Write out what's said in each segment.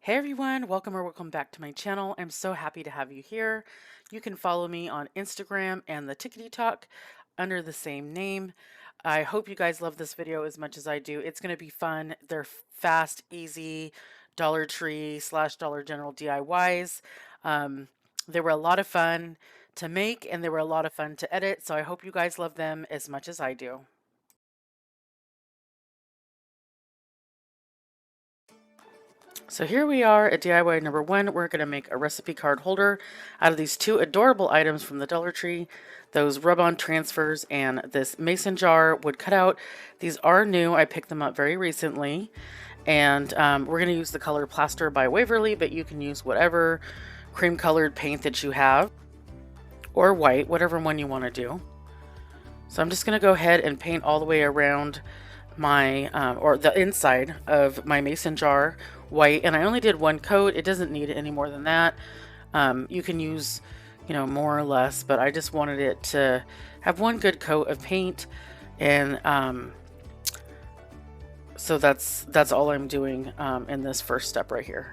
Hey everyone, welcome back to my channel. I'm so happy to have you here. You can follow me on Instagram and the Tiki Talk under the same name. I hope you guys love this video as much as I do. It's going to be fun. They're fast, easy Dollar Tree / Dollar General DIYs. Um, they were a lot of fun to make and they were a lot of fun to edit. So I hope you guys love them as much as I do. So here we are at DIY number one. We're going to make a recipe card holder out of these two adorable items from the Dollar Tree, those rub-on transfers and this mason jar wood cutout. These are new. I picked them up very recently. And we're going to use the color Plaster by Waverly, but you can use whatever cream colored paint that you have, or white, whatever one you want to do. So I'm just going to go ahead and paint all the way around my or the inside of my mason jar white, and I only did one coat. It doesn't need any more than that. You can use, more or less, but I just wanted it to have one good coat of paint, and so that's all I'm doing in this first step right here.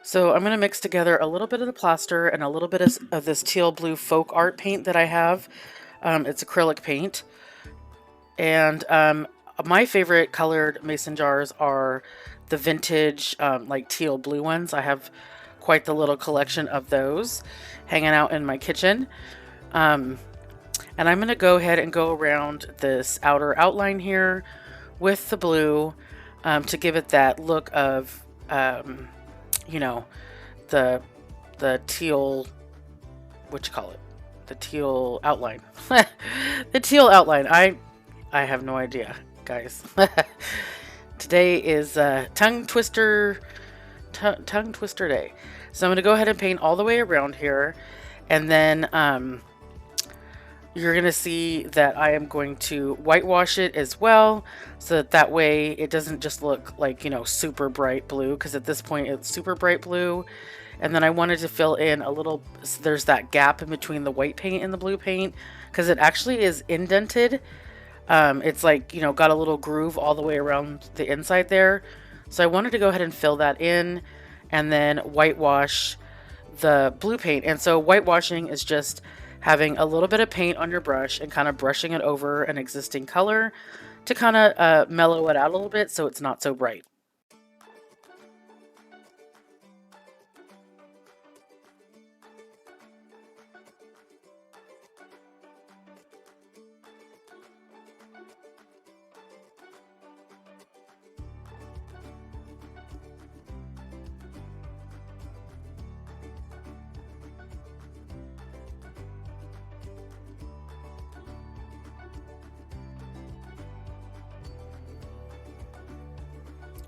So I'm going to mix together a little bit of the plaster and a little bit of this teal blue folk art paint that I have. It's acrylic paint. And my favorite colored mason jars are the vintage like teal blue ones. I have quite the little collection of those hanging out in my kitchen. And I'm going to go ahead and go around this outer outline here with the blue to give it that look of the teal, what you call it, the teal outline. The teal outline. I have no idea, guys. Today is tongue twister day. So I'm going to go ahead and paint all the way around here, and then you're going to see that I am going to whitewash it as well, so that way it doesn't just look like, super bright blue, because at this point it's super bright blue. And then I wanted to fill in a little, so there's that gap in between the white paint and the blue paint, because it actually is indented. It's like, got a little groove all the way around the inside there. So I wanted to go ahead and fill that in and then whitewash the blue paint. And so whitewashing is just having a little bit of paint on your brush and kind of brushing it over an existing color to kind of mellow it out a little bit so it's not so bright.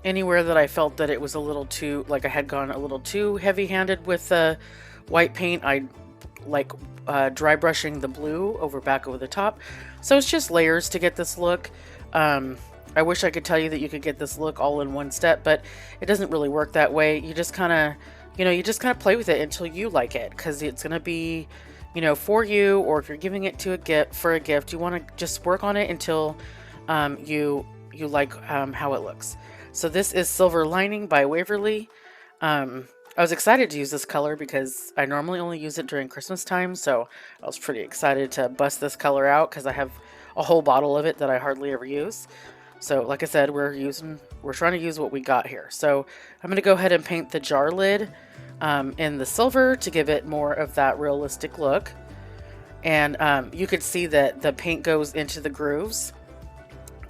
Anywhere that I felt that it was a little too, like I had gone a little too heavy-handed with the white paint, I like dry brushing the blue back over the top. So it's just layers to get this look. I wish I could tell you that you could get this look all in one step, but it doesn't really work that way. You just kind of, play with it until you like it, because it's going to be, for you, or if you're giving it to a gift, you want to just work on it until you like how it looks. So this is Silver Lining by Waverly. I was excited to use this color because I normally only use it during Christmas time, so I was pretty excited to bust this color out because I have a whole bottle of it that I hardly ever use. So like I said, we're trying to use what we got here. So I'm going to go ahead and paint the jar lid in the silver to give it more of that realistic look. And you could see that the paint goes into the grooves.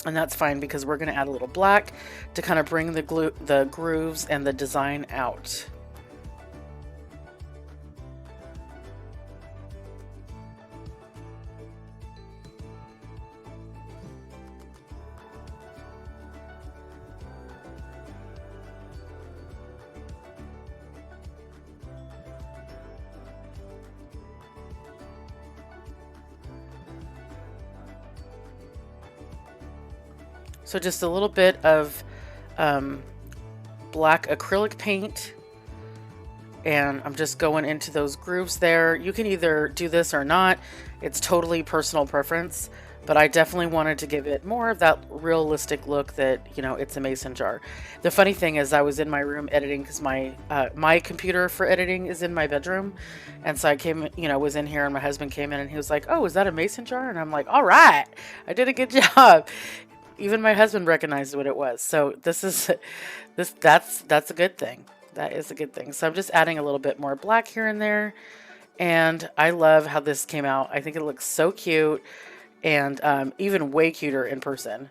And that's fine because we're going to add a little black to kind of bring the grooves and the design out. So just a little bit of black acrylic paint and I'm just going into those grooves there. You can either do this or not. It's totally personal preference, but I definitely wanted to give it more of that realistic look that, you know, it's a mason jar. The funny thing is I was in my room editing because my computer for editing is in my bedroom. And so I came, you know, was in here and my husband came in and he was like, "Oh, is that a mason jar?" And I'm like, "All right, I did a good job." Even my husband recognized what it was. So that's a good thing. That is a good thing. So I'm just adding a little bit more black here and there. And I love how this came out. I think it looks so cute and even way cuter in person.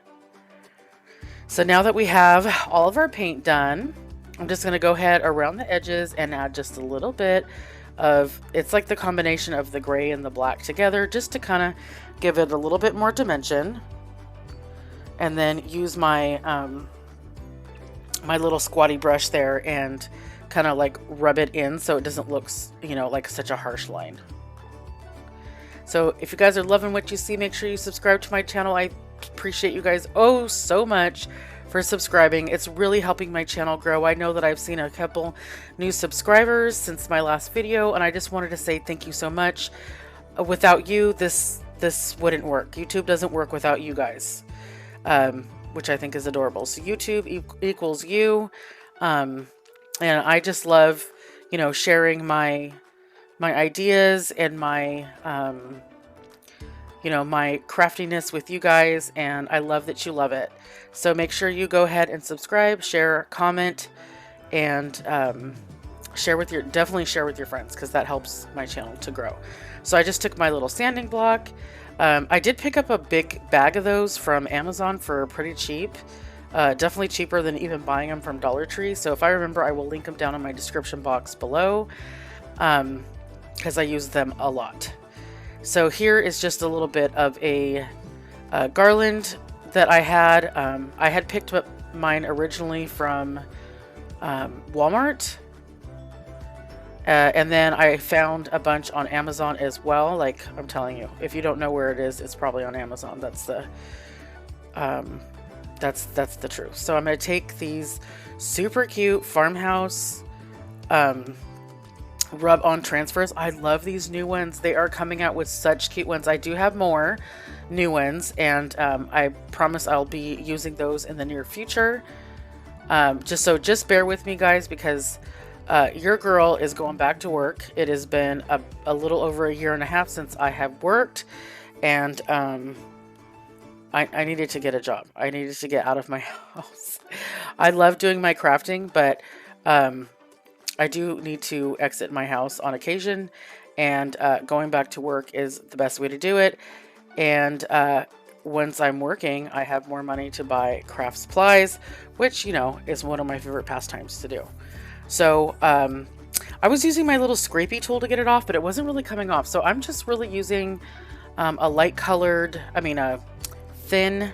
So now that we have all of our paint done, I'm just going to go ahead around the edges and add just a little bit of, it's like the combination of the gray and the black together, just to kind of give it a little bit more dimension. And then use my my little squatty brush there and kind of like rub it in so it doesn't look, you know, like such a harsh line. So if you guys are loving what you see, make sure you subscribe to my channel. I appreciate you guys oh so much for subscribing. It's really helping my channel grow. I know that I've seen a couple new subscribers since my last video, and I just wanted to say thank you so much. Without you, this wouldn't work. YouTube doesn't work without you guys. Which I think is adorable. So YouTube equals you. And I just love, you know, sharing my ideas and my, you know, my craftiness with you guys. And I love that you love it. So make sure you go ahead and subscribe, share, comment, and definitely share with your friends, because that helps my channel to grow. So I just took my little sanding block. I did pick up a big bag of those from Amazon for pretty cheap. Definitely cheaper than even buying them from Dollar Tree. So if I remember, I will link them down in my description box below, because I use them a lot. So here is just a little bit of a garland that I had. I had picked up mine originally from Walmart. And then I found a bunch on Amazon as well. Like, I'm telling you, if you don't know where it is, it's probably on Amazon. That's the truth. So I'm going to take these super cute farmhouse rub-on transfers. I love these new ones. They are coming out with such cute ones. I do have more new ones, and I promise I'll be using those in the near future. Just bear with me, guys, because your girl is going back to work. It has been a little over a year and a half since I have worked, and I needed to get a job. I needed to get out of my house. I love doing my crafting, but I do need to exit my house on occasion, and going back to work is the best way to do it. And once I'm working, I have more money to buy craft supplies, which, you know, is one of my favorite pastimes to do. So I was using my little scrapey tool to get it off, but it wasn't really coming off. So I'm just really using a thin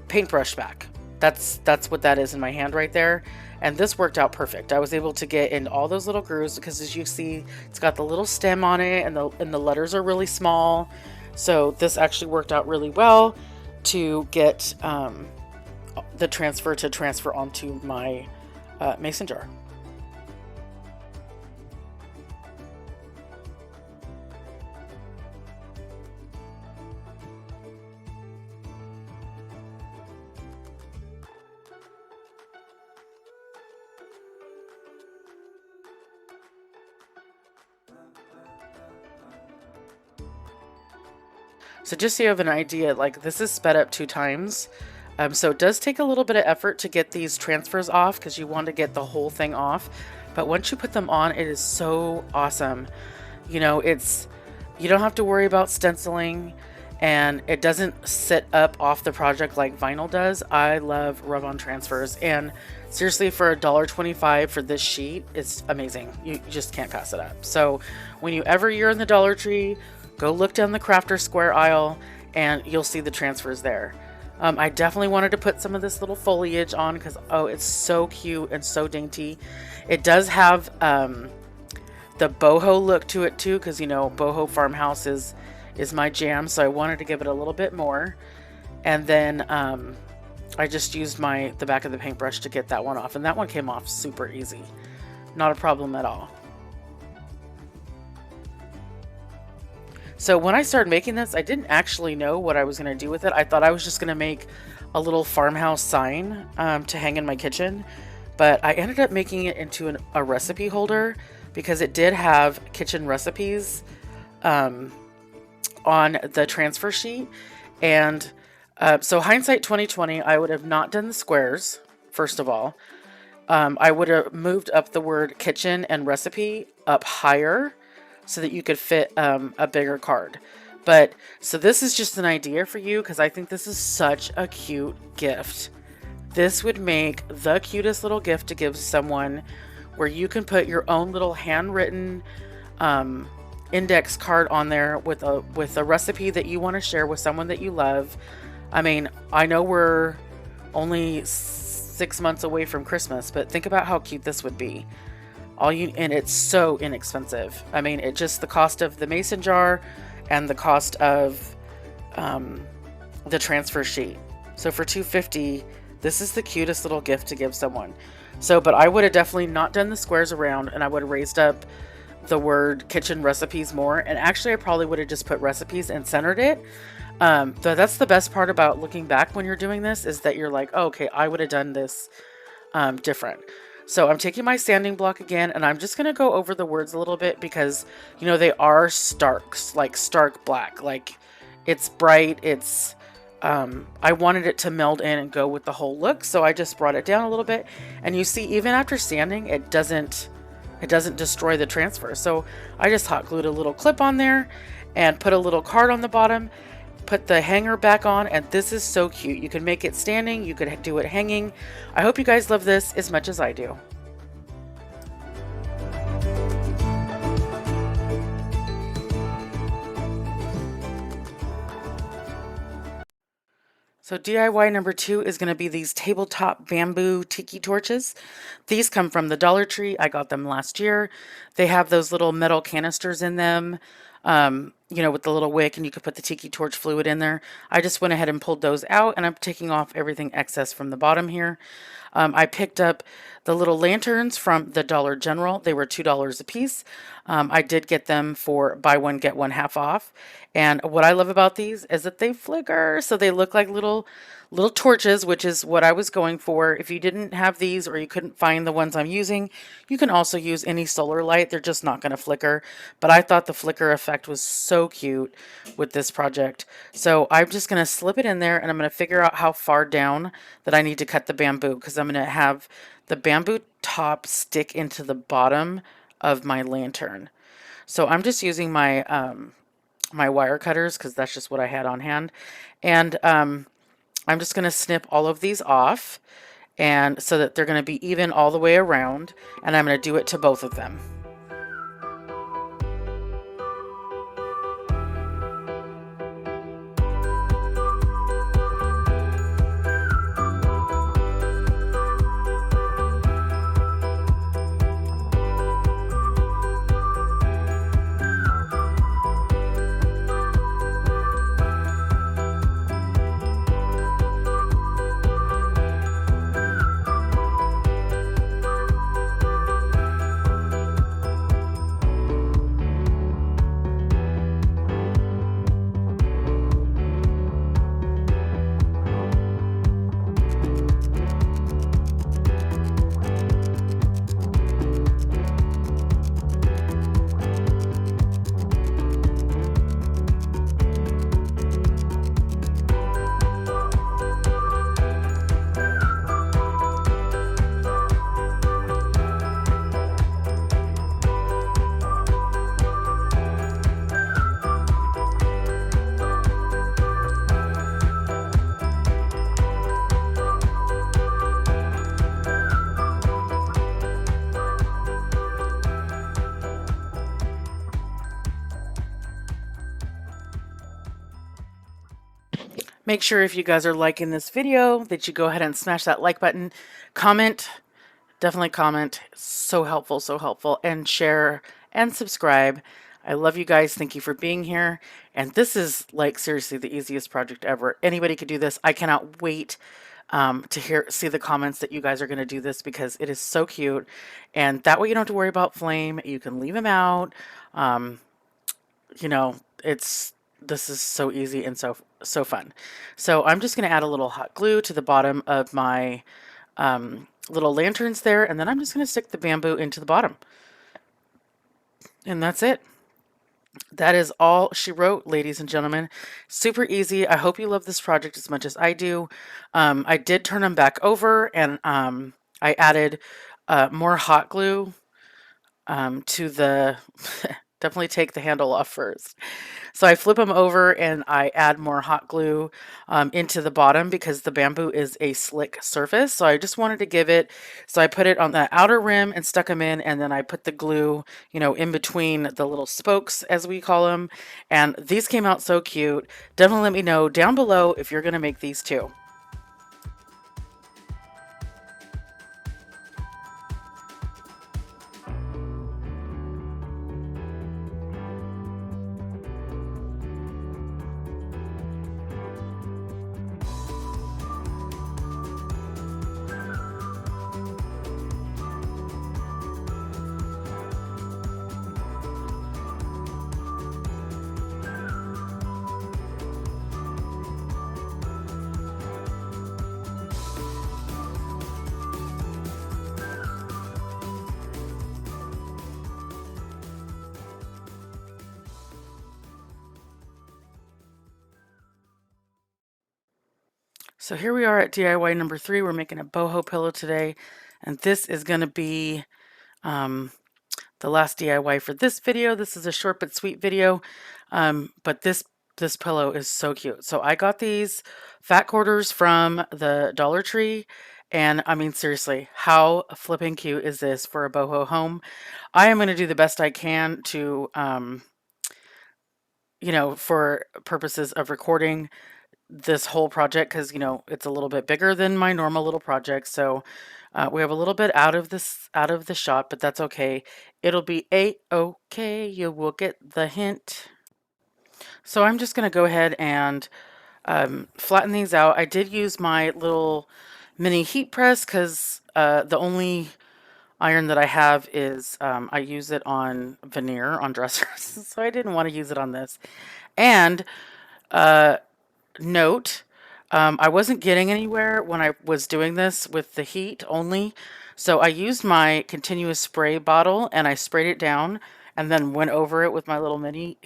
paintbrush back. That's what that is in my hand right there. And this worked out perfect. I was able to get in all those little grooves because, as you see, it's got the little stem on it, and the letters are really small. So this actually worked out really well to get the transfer to transfer onto my mason jar. So just so you have an idea, like, this is sped up 2 times. So it does take a little bit of effort to get these transfers off, because you want to get the whole thing off. But once you put them on, it is so awesome. You know, you don't have to worry about stenciling, and it doesn't sit up off the project like vinyl does. I love rub-on transfers, and seriously, for $1.25 for this sheet, it's amazing. You just can't pass it up. So whenever you're in the Dollar Tree, go look down the Crafter Square aisle, and you'll see the transfers there. I definitely wanted to put some of this little foliage on because, oh, it's so cute and so dainty. It does have the boho look to it too, because, you know, boho farmhouse is my jam, so I wanted to give it a little bit more. And then I just used the back of the paintbrush to get that one off, and that one came off super easy. Not a problem at all. So when I started making this, I didn't actually know what I was going to do with it. I thought I was just going to make a little farmhouse sign to hang in my kitchen, but I ended up making it into a recipe holder because it did have kitchen recipes um, on the transfer sheet. And so hindsight 2020, I would have not done the squares, first of all. I would have moved up the word kitchen and recipe up higher so that you could fit a bigger card. But so this is just an idea for you because I think this is such a cute gift. This would make the cutest little gift to give someone, where you can put your own little handwritten index card on there with a recipe that you want to share with someone that you love. I mean, I know we're only 6 months away from Christmas, but think about how cute this would be. And it's so inexpensive. I mean, it just the cost of the mason jar and the cost of the transfer sheet. So for $2.50, this is the cutest little gift to give someone. So, but I would have definitely not done the squares around, and I would have raised up the word kitchen recipes more. And actually, I probably would have just put recipes and centered it. But that's the best part about looking back when you're doing this, is that you're like, oh, okay, I would have done this different. So I'm taking my sanding block again, and I'm just going to go over the words a little bit because, you know, they are starks, like stark black. Like, it's bright, it's, I wanted it to meld in and go with the whole look, so I just brought it down a little bit. And you see, even after sanding, it doesn't destroy the transfer. So I just hot glued a little clip on there and put a little card on the bottom, put the hanger back on, and this is so cute. You can make it standing, you could do it hanging. I hope you guys love this as much as I do. So DIY number 2 is going to be these tabletop bamboo tiki torches. These come from the Dollar Tree. I got them last year. They have those little metal canisters in them, you know, with the little wick, and you could put the tiki torch fluid in there. I just went ahead and pulled those out, and I'm taking off everything excess from the bottom here. I picked up the little lanterns from the Dollar General. They were $2 a piece. I did get them for buy one, get one half off. And what I love about these is that they flicker. So they look like little torches, which is what I was going for. If you didn't have these or you couldn't find the ones I'm using, you can also use any solar light. They're just not going to flicker. But I thought the flicker effect was so cute with this project. So I'm just going to slip it in there, and I'm going to figure out how far down that I need to cut the bamboo, because I'm going to have the bamboo top stick into the bottom of my lantern. So I'm just using my my wire cutters because that's just what I had on hand. And I'm just going to snip all of these off, and so that they're going to be even all the way around, and I'm going to do it to both of them. Make sure if you guys are liking this video that you go ahead and smash that like button, comment, definitely comment, so helpful, and share and subscribe. I love you guys. Thank you for being here. And this is like seriously the easiest project ever. Anybody could do this. I cannot wait to see the comments that you guys are going to do this because it is so cute. And that way you don't have to worry about flame. You can leave them out. Um, you know, this is so easy and so fun. So I'm just going to add a little hot glue to the bottom of my little lanterns there, and then I'm just going to stick the bamboo into the bottom. And that's it. That is all she wrote, ladies and gentlemen. Super easy. I hope you love this project as much as I do. I did turn them back over, and I added more hot glue to the definitely take the handle off first. So I flip them over and I add more hot glue into the bottom because the bamboo is a slick surface. So I just wanted to give it, so I put it on the outer rim and stuck them in, and then I put the glue, in between the little spokes, as we call them. And these came out so cute. Definitely let me know down below if you're going to make these too. So here we are at DIY number 3. We're making a boho pillow today, and this is going to be um, the last DIY for this video. This is a short but sweet video, but this pillow is so cute. So I got these fat quarters from the Dollar Tree, and I mean seriously, how flipping cute is this for a boho home? I am going to do the best I can to, for purposes of recording this whole project because it's a little bit bigger than my normal little project. So we have a little bit out of the shot, but that's okay. It'll be okay. You will get the hint. So I'm just going to go ahead and flatten these out. I did use my little mini heat press because the only iron that I have is I use it on veneer on dressers, so I didn't want to use it on this. And uh, note, I wasn't getting anywhere when I was doing this with the heat only, so I used my continuous spray bottle and I sprayed it down and then went over it with my little mini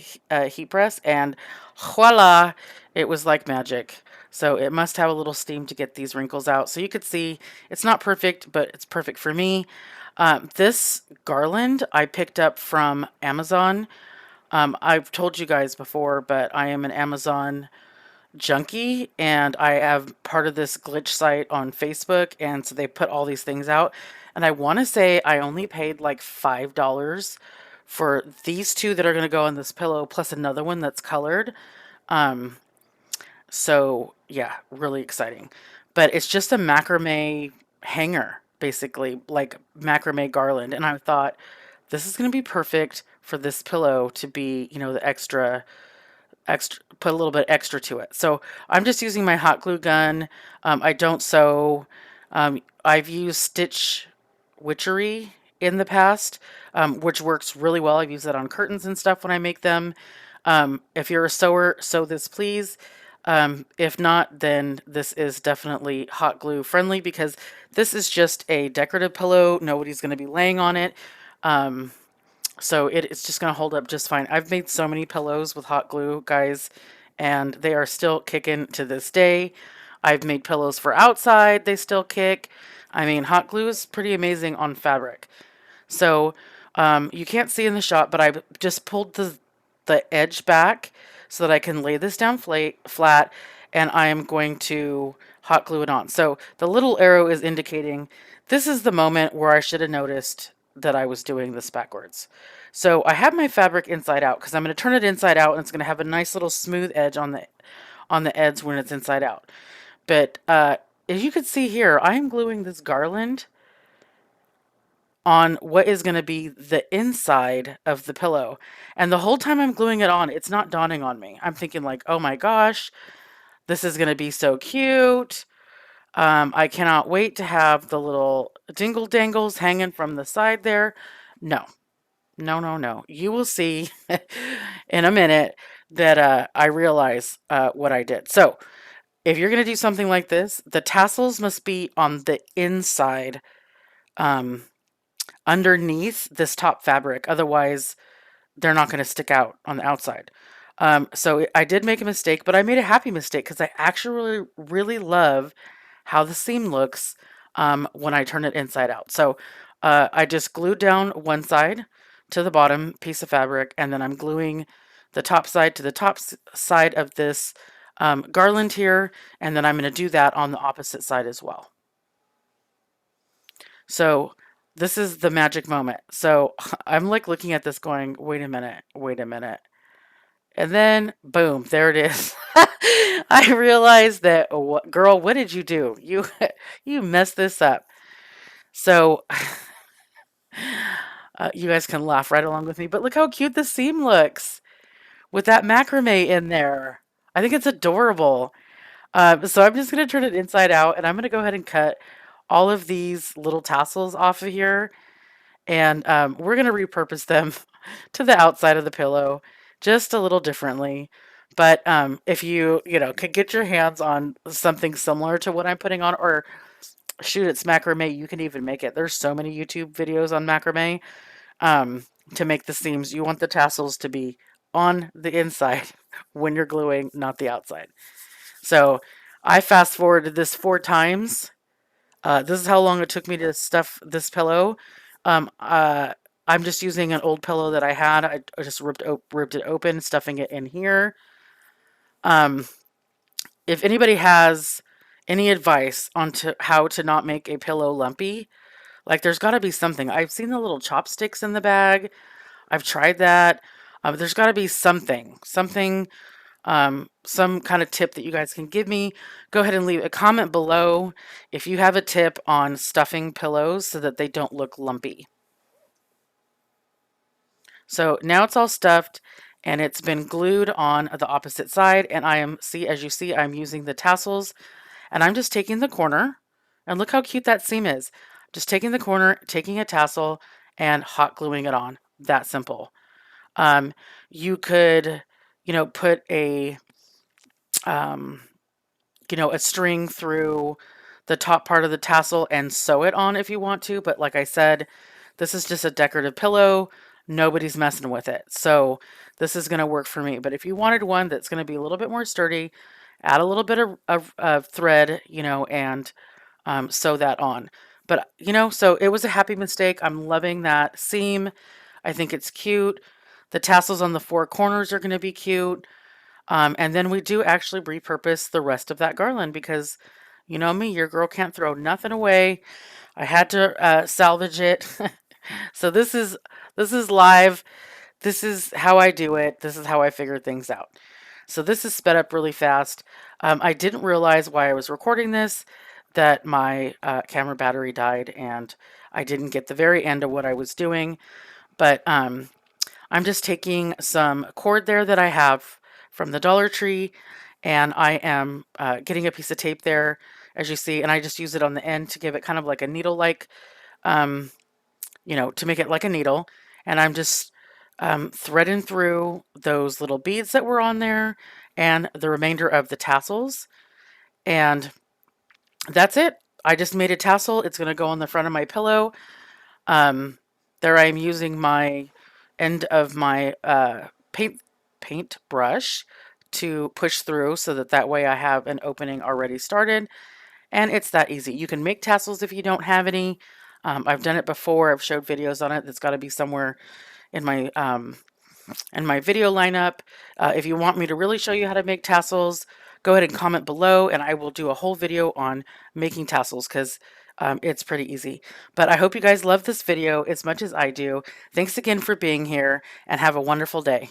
heat press, and voila, it was like magic. So it must have a little steam to get these wrinkles out. So you could see it's not perfect, but it's perfect for me. This garland I picked up from Amazon. I've told you guys before, but I am an Amazon junkie, and I have part of this glitch site on Facebook, and so they put all these things out, and I want to say I only paid like $5 for these two that are going to go on this pillow plus another one that's colored. um so yeah, really exciting. But it's just a macrame hanger, basically like macrame garland, and I thought this is going to be perfect for this pillow to be, the extra, put a little bit extra to it. So I'm just using my hot glue gun. I don't sew. I've used Stitch Witchery in the past, which works really well. I've used that on curtains and stuff when I make them. If you're a sewer, sew this, please. If not, then this is definitely hot glue friendly because this is just a decorative pillow. Nobody's going to be laying on it. So it's just going to hold up just fine. I've made so many pillows with hot glue, guys, and they are still kicking to this day. I've made pillows for outside. They still kick. I mean, hot glue is pretty amazing on fabric. So you can't see in the shot, but I just pulled the edge back so that I can lay this down flat, and I am going to hot glue it on. So the little arrow is indicating this is the moment where I should have noticed that I was doing this backwards. So I have my fabric inside out because I'm going to turn it inside out, and it's going to have a nice little smooth edge on the edge when it's inside out. But as you can see here, I am gluing this garland on what is going to be the inside of the pillow. And the whole time I'm gluing it on, it's not dawning on me. I'm thinking like, oh my gosh, this is going to be so cute. I cannot wait to have the little dingle dangles hanging from the side there. No, no, no, no. You will see in a minute that I realize what I did. So, if you're going to do something like this, the tassels must be on the inside, um, underneath this top fabric. Otherwise, they're not going to stick out on the outside. So I did make a mistake, but I made a happy mistake because I actually really love how the seam looks when I turn it inside out. So I just glued down one side to the bottom piece of fabric, and then I'm gluing the top side to the top side of this garland here, and then I'm going to do that on the opposite side as well. So this is the magic moment. So I'm like looking at this going, wait a minute, wait a minute. And then boom, there it is. I realized that, girl, what did you do? You you messed this up. So you guys can laugh right along with me, but look how cute the seam looks with that macrame in there. I think it's adorable. So I'm just going to turn it inside out, and I'm going to go ahead and cut all of these little tassels off of here, and we're going to repurpose them to the outside of the pillow just a little differently. But if you know, could get your hands on something similar to what I'm putting on, or shoot, it's macrame, you can even make it. There's so many YouTube videos on macrame to make the seams. You want the tassels to be on the inside when you're gluing, not the outside. So I fast forwarded this 4 times. This is how long it took me to stuff this pillow. Um, uh, I'm just using an old pillow that I had. I just ripped it open, stuffing it in here. Um, if anybody has any advice on how to not make a pillow lumpy, like there's got to be something. I've seen the little chopsticks in the bag. I've tried that. There's got to be something, some kind of tip that you guys can give me. Go ahead and leave a comment below if you have a tip on stuffing pillows so that they don't look lumpy. So now it's all stuffed and it's been glued on the opposite side, and as you see, I'm using the tassels, and I'm just taking the corner, and look how cute that seam is. Just taking the corner, taking a tassel, and hot gluing it on. That simple. You could, put um, a string through the top part of the tassel and sew it on if you want to. But like I said, this is just a decorative pillow. Nobody's messing with it. So this is going to work for me. But if you wanted one that's going to be a little bit more sturdy, add a little bit of thread, and sew that on. But, so it was a happy mistake. I'm loving that seam. I think it's cute. The tassels on the 4 corners are going to be cute. And then we do actually repurpose the rest of that garland because, you know me, your girl can't throw nothing away. I had to salvage it. So this is live. This is how I do it. This is how I figure things out. So this is sped up really fast. I didn't realize while I was recording this that my camera battery died and I didn't get the very end of what I was doing. But I'm just taking some cord there that I have from the Dollar Tree, and I am getting a piece of tape there, as you see, and I just use it on the end to give it kind of like a needle-like, um, to make it like a needle. And I'm just threading through those little beads that were on there and the remainder of the tassels. And that's it. I just made a tassel. It's going to go on the front of my pillow. There I am using my end of my paint brush to push through so that way I have an opening already started. And it's that easy. You can make tassels if you don't have any. I've done it before. I've showed videos on it. That's got to be somewhere in my video lineup. If you want me to really show you how to make tassels, go ahead and comment below, and I will do a whole video on making tassels because it's pretty easy. But I hope you guys love this video as much as I do. Thanks again for being here, and have a wonderful day.